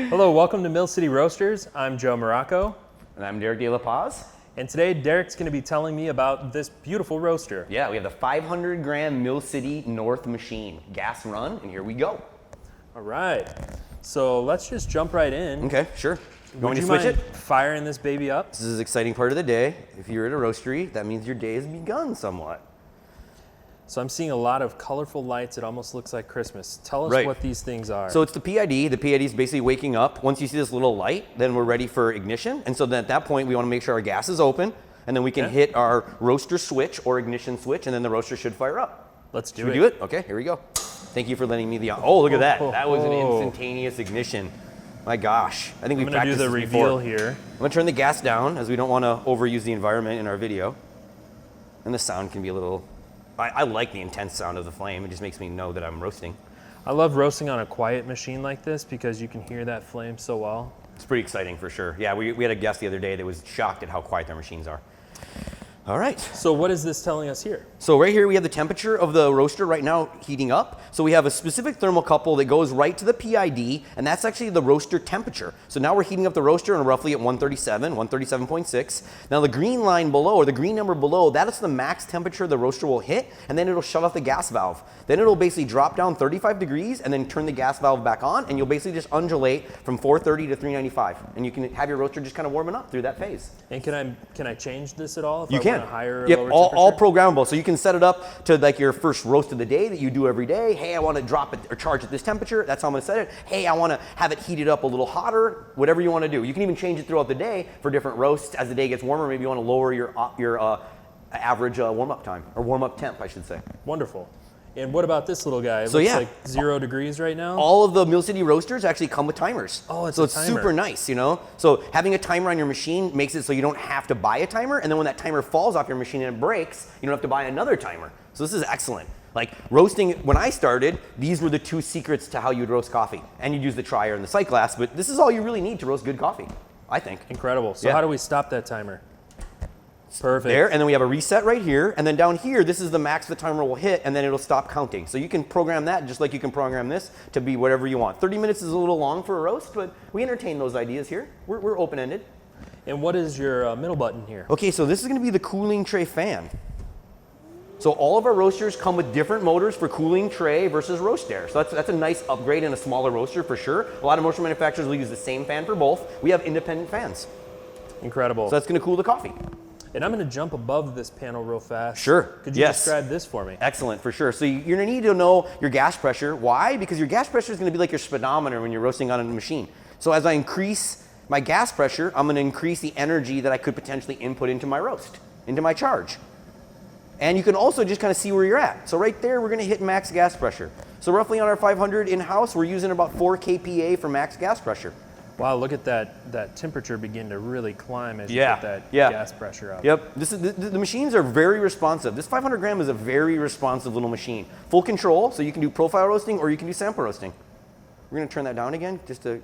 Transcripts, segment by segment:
Hello, welcome to Mill City Roasters. I'm Joe Morocco. And I'm Derek De La Paz. And today Derek's going to be telling me about this beautiful roaster. Yeah, we have the 500 gram Mill City North machine. Gas run, and here we go. All right, so let's just jump right in. Okay, sure. Would you mind firing this baby up? This is an exciting part of the day. If you're at a roastery, that means your day has begun somewhat. So I'm seeing a lot of colorful lights. It almost looks like Christmas. Tell us what these things are. So it's the PID. The PID is basically waking up. Once you see this little light, then we're ready for ignition. And so then at that point, we want to make sure our gas is open, and then we can hit our roaster switch or ignition switch, and then the roaster should fire up. Let's do it. Should we do it? Okay, here we go. Thank you for letting me oh, look at that. That was an instantaneous ignition. My gosh. I think we practiced this before. I'm going to do the reveal here. I'm going to turn the gas down, as we don't want to overuse the environment in our video. And the sound can be a little... I like the intense sound of the flame. It just makes me know that I'm roasting. I love roasting on a quiet machine like this because you can hear that flame so well. It's pretty exciting for sure. Yeah, we had a guest the other day that was shocked at how quiet their machines are. All right. So what is this telling us here? So right here we have the temperature of the roaster right now heating up. So we have a specific thermocouple that goes right to the PID, and that's actually the roaster temperature. So now we're heating up the roaster and roughly at 137, 137.6. Now the green line below, or the green number below, that is the max temperature the roaster will hit, and then it'll shut off the gas valve. Then it'll basically drop down 35 degrees and then turn the gas valve back on, and you'll basically just undulate from 430 to 395. And you can have your roaster just kind of warming up through that phase. And can I change this at all? If you I can. Want a higher or yep, lower all programmable. So you can set it up to like your first roast of the day that you do every day. Hey, I want to drop it or charge at this temperature. That's how I'm going to set it. Hey, I want to have it heated up a little hotter. Whatever you want to do. You can even change it throughout the day for different roasts. As the day gets warmer, maybe you want to lower your average warm-up time, or warm-up temp, I should say. Wonderful. And what about this little guy? It so looks yeah, like 0 degrees right now. All of the Mill City roasters actually come with timers. Oh, it's so a it's timer. super nice, you know. So having a timer on your machine makes it so you don't have to buy a timer, and then when that timer falls off your machine and it breaks, you don't have to buy another timer. So this is excellent. Like roasting, when I started, these were the two secrets to how you'd roast coffee, and you'd use the trier and the sight glass. But this is all you really need to roast good coffee, I think. Incredible. So how do we stop that timer? Perfect. There, and then we have a reset right here, and then down here, this is the max the timer will hit, and then it'll stop counting. So you can program that just like you can program this to be whatever you want. 30 minutes is a little long for a roast, but we entertain those ideas here. We're open-ended. And what is your middle button here? Okay, so this is going to be the cooling tray fan. So all of our roasters come with different motors for cooling tray versus roast air. So that's a nice upgrade in a smaller roaster for sure. A lot of roaster manufacturers will use the same fan for both. We have independent fans. Incredible. So that's going to cool the coffee. And I'm going to jump above this panel real fast. Sure. Could you describe this for me? Excellent, for sure. So you're going to need to know your gas pressure. Why? Because your gas pressure is going to be like your speedometer when you're roasting on a machine. So as I increase my gas pressure, I'm going to increase the energy that I could potentially input into my roast, into my charge. And you can also just kind of see where you're at. So right there, we're going to hit max gas pressure. So roughly on our 500 in-house, we're using about 4 kPa for max gas pressure. Wow, look at that temperature begin to really climb as you get that gas pressure up. Yep, the machines are very responsive. This 500 gram is a very responsive little machine. Full control, so you can do profile roasting or you can do sample roasting. We're gonna turn that down again just to,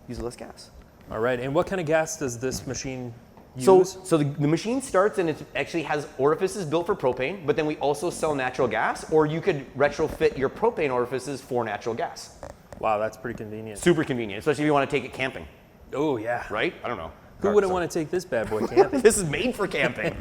use less gas. All right, and what kind of gas does this machine use? So the machine starts and it actually has orifices built for propane, but then we also sell natural gas, or you could retrofit your propane orifices for natural gas. Wow, that's pretty convenient. Super convenient, especially if you want to take it camping. Oh, yeah. Right? I don't know. Who wouldn't want to take this bad boy camping? This is made for camping.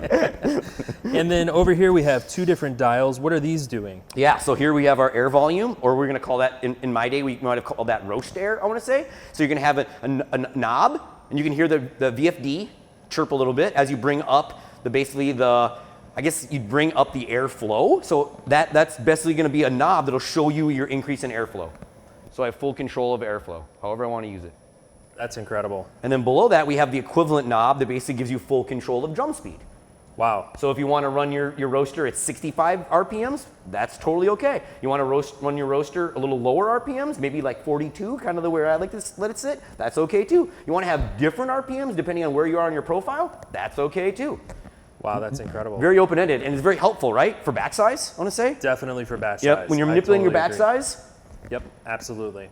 And then over here we have 2 different dials. What are these doing? Yeah, so here we have our air volume, or we're going to call that, in my day, we might have called that roast air, I want to say. So you're going to have a knob, and you can hear the VFD chirp a little bit as you bring up I guess you bring up the airflow. So that's basically going to be a knob that'll show you your increase in airflow. So I have full control of airflow, however I want to use it. That's incredible. And then below that, we have the equivalent knob that basically gives you full control of drum speed. Wow. So if you want to run your roaster at 65 RPMs, that's totally okay. You want to run your roaster a little lower RPMs, maybe like 42, kind of the way I like to let it sit, that's okay too. You want to have different RPMs depending on where you are on your profile, that's okay too. Wow, that's incredible. Very open-ended, and it's very helpful, right? For batch size, I want to say? Definitely for batch size. Yep, when you're manipulating your batch size. Yep, absolutely.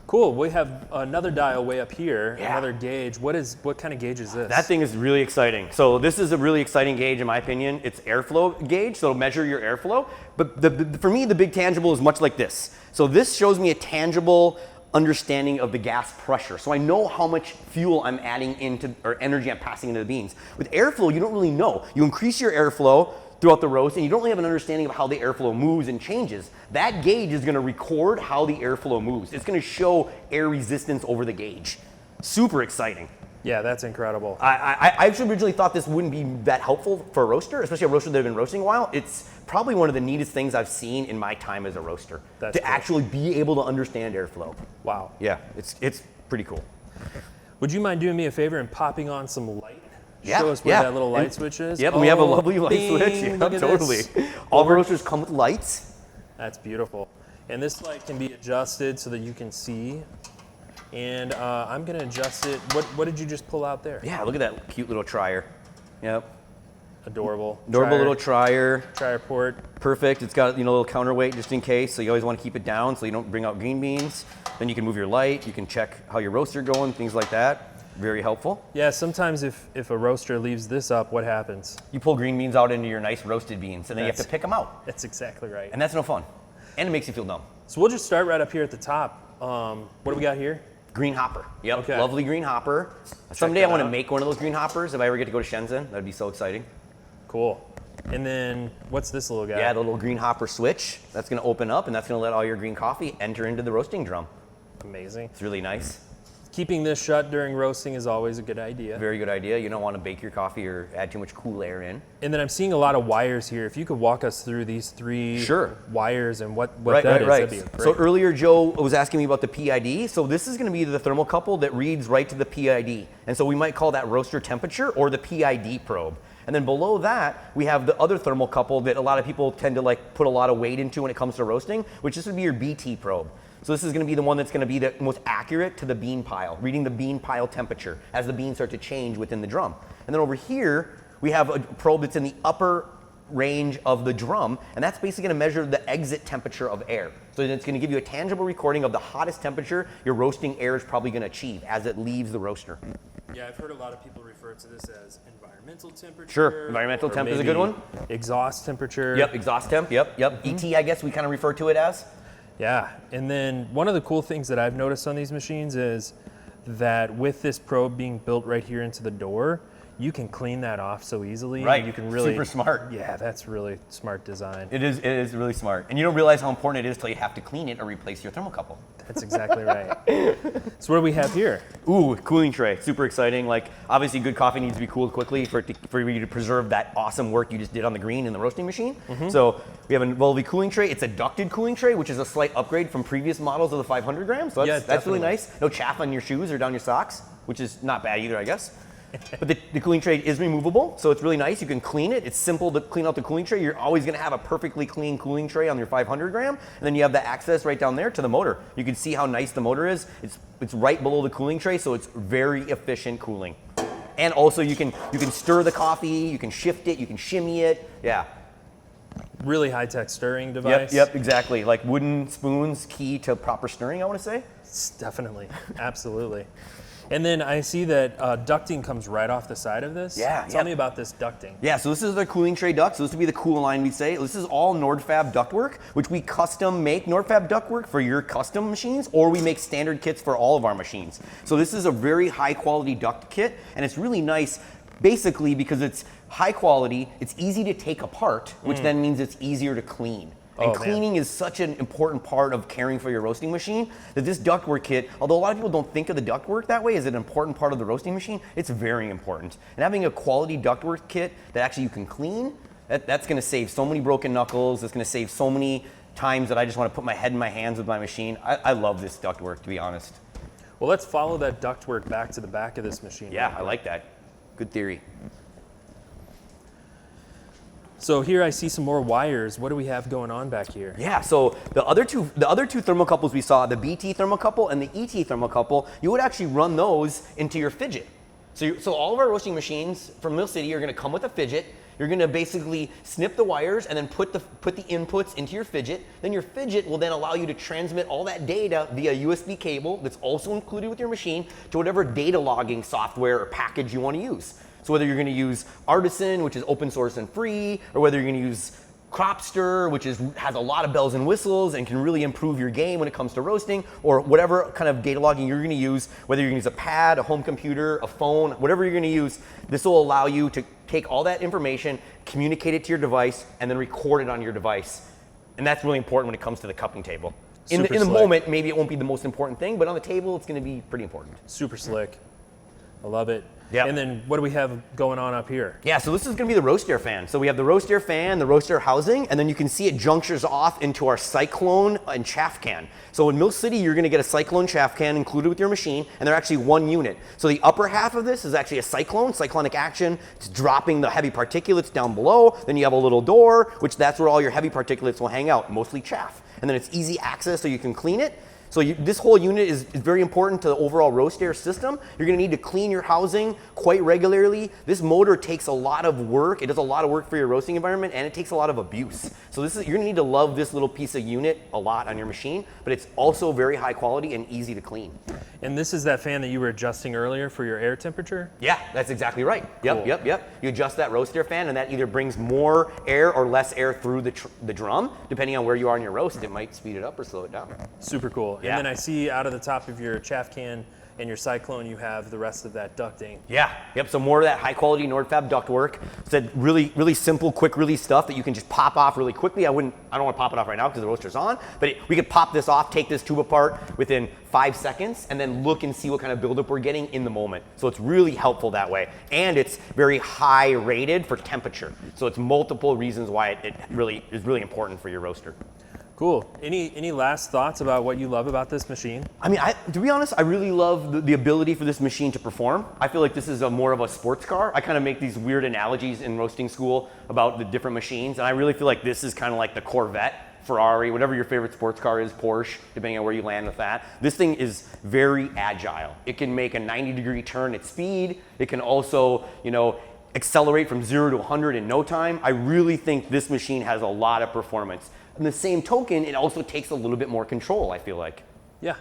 Cool, we have another dial way up here, another gauge. What kind of gauge is this? That thing is really exciting. So this is a really exciting gauge in my opinion. It's airflow gauge, so it'll measure your airflow. But for me, the big tangible is much like this. So this shows me a tangible understanding of the gas pressure. So I know how much fuel I'm adding into, or energy I'm passing into the beans. With airflow, you don't really know. You increase your airflow throughout the roast, and you don't really have an understanding of how the airflow moves and changes. That gauge is gonna record how the airflow moves. It's gonna show air resistance over the gauge. Super exciting. Yeah, that's incredible. I actually originally thought this wouldn't be that helpful for a roaster, especially a roaster that have been roasting a while. It's probably one of the neatest things I've seen in my time as a roaster. That's to cool. actually be able to understand airflow. Wow. Yeah, it's pretty cool. Would you mind doing me a favor and popping on some light? Yeah, Show us where yeah. that little light And- switch is. Yep, we have a Oh, lovely light bing, switch. Yeah, look at totally. this. All the roasters come with lights. That's beautiful. And this light can be adjusted so that you can see. And I'm gonna adjust it. What did you just pull out there? Yeah, look at that cute little trier. Yep. Adorable. Adorable Trier- little trier. trier port. Perfect. It's got, a little counterweight just in case, so you always want to keep it down so you don't bring out green beans. Then you can move your light, you can check how your roaster going, things like that. Very helpful. Yeah, sometimes if a roaster leaves this up, what happens? You pull green beans out into your nice roasted beans, and then you have to That's- pick them out. That's exactly right. And that's no fun. And it makes you feel dumb. So we'll just start right up here at the top. What do we got here? Green hopper. Yep, Okay. lovely green hopper. Someday I that want to out. make one of those green hoppers if I ever get to go to Shenzhen. That'd be so exciting. Cool. And then what's this little guy? Yeah, the little green hopper switch. That's going to open up, and that's going to let all your green coffee enter into the roasting drum. Amazing. It's really nice. Keeping this shut during roasting is always a good idea. Very good idea. You don't want to bake your coffee or add too much cool air in. And then I'm seeing a lot of wires here. If you could walk us through these three Sure. wires and what Right. that'd be great. So earlier Joe was asking me about the PID. So this is going to be the thermocouple that reads right to the PID. And so we might call that roaster temperature or the PID probe. And then below that, we have the other thermocouple that a lot of people tend to put a lot of weight into when it comes to roasting, which this would be your BT probe. So this is going to be the one that's going to be the most accurate to the bean pile, reading the bean pile temperature as the beans start to change within the drum. And then over here, we have a probe that's in the upper range of the drum, and that's basically going to measure the exit temperature of air. So it's going to give you a tangible recording of the hottest temperature your roasting air is probably going to achieve as it leaves the roaster. Yeah, I've heard a lot of people refer to this as environmental temperature. Sure, environmental or temp is a good maybe one. Exhaust temperature. Yep, exhaust temp, yep. ET, I guess we kind of refer to it as. Yeah, and then one of the cool things that I've noticed on these machines is that with this probe being built right here into the door, you can clean that off so easily. Right, You can really super smart. Yeah, that's really smart design. It is really smart. And you don't realize how important it is till you have to clean it or replace your thermocouple. That's exactly right. So what do we have here? Ooh, cooling tray, super exciting. Obviously good coffee needs to be cooled quickly for you to preserve that awesome work you just did on the green in the roasting machine. So we have a lovely cooling tray. It's a ducted cooling tray, which is a slight upgrade from previous models of the 500 grams. So that's really definitely. nice. No chaff on your shoes or down your socks, which is not bad either, I guess. But the cooling tray is removable, so it's really nice. You can clean it. It's simple to clean out the cooling tray. You're always going to have a perfectly clean cooling tray on your 500 gram, and then you have the access right down there to the motor. You can see how nice the motor is. It's right below the cooling tray, so it's very efficient cooling. And also you can stir the coffee, you can shift it, you can shimmy it. Yeah. Really high-tech stirring device. Yep, exactly. Like wooden spoons, key to proper stirring, I want to say. Definitely, absolutely. And then I see that ducting comes right off the side of this. Yeah, Tell me about this ducting. Yeah, so this is the cooling tray duct. So this would be the cool line we'd say. This is all NordFab ductwork, which we custom make NordFab ductwork for your custom machines, or we make standard kits for all of our machines. So this is a very high quality duct kit, and it's really nice basically because it's high quality, it's easy to take apart, which then means it's easier to clean. And cleaning is such an important part of caring for your roasting machine that this ductwork kit, although a lot of people don't think of the ductwork that way as an important part of the roasting machine, it's very important. And having a quality ductwork kit that actually you can clean, that's going to save so many broken knuckles. It's going to save so many times that I just want to put my head in my hands with my machine. I love this ductwork, to be honest. Well, let's follow that ductwork back to the back of this machine. Yeah, I like that. Good theory. So here I see some more wires. What do we have going on back here? Yeah, so the other two thermocouples we saw, the BT thermocouple and the ET thermocouple, you would actually run those into your fidget. So all of our roasting machines from Mill City are going to come with a fidget. You're going to basically snip the wires and then put the inputs into your fidget. Then your fidget will then allow you to transmit all that data via USB cable that's also included with your machine to whatever data logging software or package you want to use. So whether you're going to use Artisan, which is open source and free, or whether you're going to use Cropster, which has a lot of bells and whistles and can really improve your game when it comes to roasting, or whatever kind of data logging you're going to use, whether you're going to use a pad, a home computer, a phone, whatever you're going to use, this will allow you to take all that information, communicate it to your device, and then record it on your device. And that's really important when it comes to the cupping table. In the moment, maybe it won't be the most important thing, but on the table, it's going to be pretty important. Super slick. I love it. Yep. And then what do we have going on up here? Yeah, so this is going to be the roast air fan. So we have the roast air fan, the roast air housing, and then you can see it junctures off into our cyclone and chaff can. So in Mill City, you're going to get a cyclone chaff can included with your machine, and they're actually one unit. So the upper half of this is actually a cyclonic action. It's dropping the heavy particulates down below. Then you have a little door, which that's where all your heavy particulates will hang out, mostly chaff. And then it's easy access so you can clean it. So this whole unit is very important to the overall roast air system. You're going to need to clean your housing quite regularly. This motor takes a lot of work. It does a lot of work for your roasting environment, and it takes a lot of abuse. So you're going to need to love this little piece of unit a lot on your machine, but it's also very high quality and easy to clean. And this is that fan that you were adjusting earlier for your air temperature? Yeah, that's exactly right. Cool. Yep. You adjust that roast air fan, and that either brings more air or less air through the drum. Depending on where you are in your roast, it might speed it up or slow it down. Super cool. Yeah. And then I see out of the top of your chaff can and your cyclone, you have the rest of that ducting. Yeah, yep, so more of that high quality NordFab duct work. It's that really simple, quick release stuff that you can just pop off really quickly. I don't want to pop it off right now because the roaster's on, but we could pop this off, take this tube apart within 5 seconds, and then look and see what kind of buildup we're getting in the moment. So it's really helpful that way. And it's very high rated for temperature. So it's multiple reasons why it really is really important for your roaster. Cool. Any last thoughts about what you love about this machine? I mean, to be honest, I really love the ability for this machine to perform. I feel like this is more of a sports car. I kind of make these weird analogies in roasting school about the different machines, and I really feel like this is kind of like the Corvette, Ferrari, whatever your favorite sports car is, Porsche, depending on where you land with that. This thing is very agile. It can make a 90-degree turn at speed. It can also, accelerate from 0 to 100 in no time. I really think this machine has a lot of performance. In the same token, it also takes a little bit more control, I feel like. Yeah.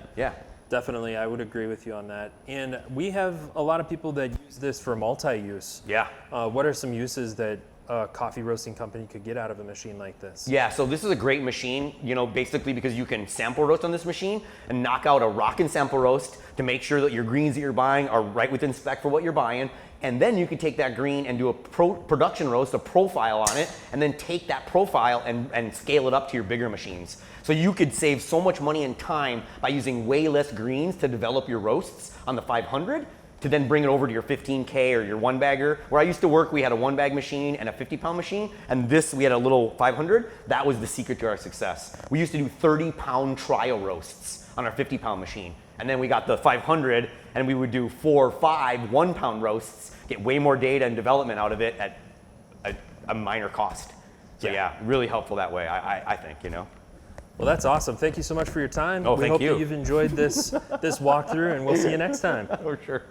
Definitely, I would agree with you on that. And we have a lot of people that use this for multi-use. Yeah. What are some uses that a coffee roasting company could get out of a machine like this? Yeah, so this is a great machine, basically because you can sample roast on this machine and knock out a rockin' sample roast to make sure that your greens that you're buying are right within spec for what you're buying. And then you can take that green and do a production roast, a profile on it, and then take that profile and scale it up to your bigger machines. So you could save so much money and time by using way less greens to develop your roasts on the 500 to then bring it over to your 15K or your one bagger. Where I used to work, we had a one bag machine and a 50-pound machine, and we had a little 500. That was the secret to our success. We used to do 30-pound trial roasts on our 50-pound machine. And then we got the 500, and we would do 4 or 5 1-pound roasts, get way more data and development out of it at a minor cost. So yeah, really helpful that way, I think, Well, that's awesome. Thank you so much for your time. Oh, we thank hope you. that you've enjoyed this walkthrough, and we'll see you next time. For sure.